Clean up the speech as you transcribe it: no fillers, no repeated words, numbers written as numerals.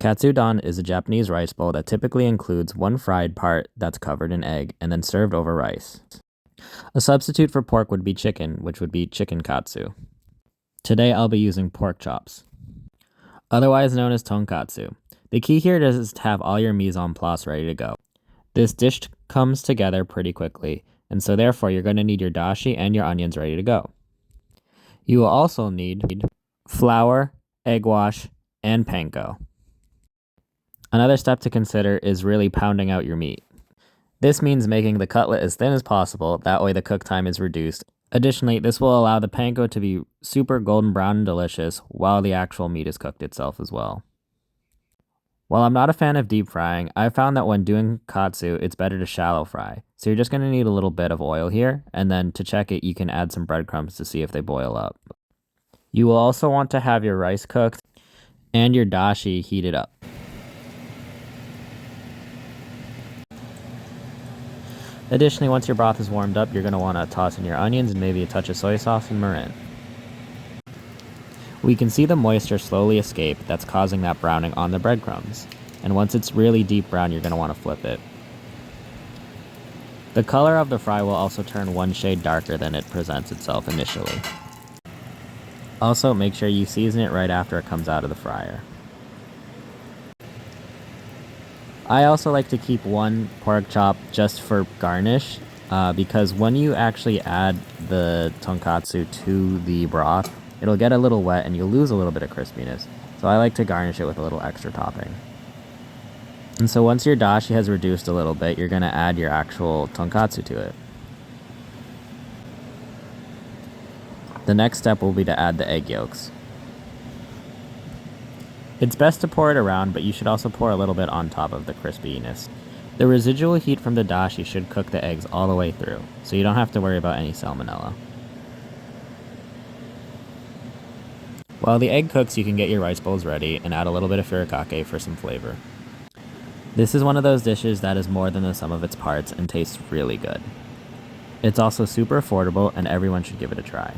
Katsudon is a Japanese rice bowl that typically includes one fried part that's covered in egg and then served over rice. A substitute for pork would be chicken, which would be chicken katsu. Today I'll be using pork chops, otherwise known as tonkatsu. The key here is to have all your mise en place ready to go. This dish comes together pretty quickly, and so therefore you're going to need your dashi and your onions ready to go. You will also need flour, egg wash, and panko. Another step to consider is really pounding out your meat. This means making the cutlet as thin as possible, that way the cook time is reduced. Additionally, this will allow the panko to be super golden brown and delicious while the actual meat is cooked itself as well. While I'm not a fan of deep frying, I've found that when doing katsu, it's better to shallow fry. So you're just going to need a little bit of oil here, and then to check it, you can add some breadcrumbs to see if they boil up. You will also want to have your rice cooked and your dashi heated up. Additionally, once your broth is warmed up, you're going to want to toss in your onions and maybe a touch of soy sauce and mirin. We can see the moisture slowly escape that's causing that browning on the breadcrumbs. And once it's really deep brown, you're going to want to flip it. The color of the fry will also turn one shade darker than it presents itself initially. Also, make sure you season it right after it comes out of the fryer. I also like to keep one pork chop just for garnish, because when you actually add the tonkatsu to the broth, it'll get a little wet and you'll lose a little bit of crispiness. So I like to garnish it with a little extra topping. And so once your dashi has reduced a little bit, you're going to add your actual tonkatsu to it. The next step will be to add the egg yolks. It's best to pour it around, but you should also pour a little bit on top of the crispiness. The residual heat from the dashi should cook the eggs all the way through, so you don't have to worry about any salmonella. While the egg cooks, you can get your rice bowls ready and add a little bit of furikake for some flavor. This is one of those dishes that is more than the sum of its parts and tastes really good. It's also super affordable and everyone should give it a try.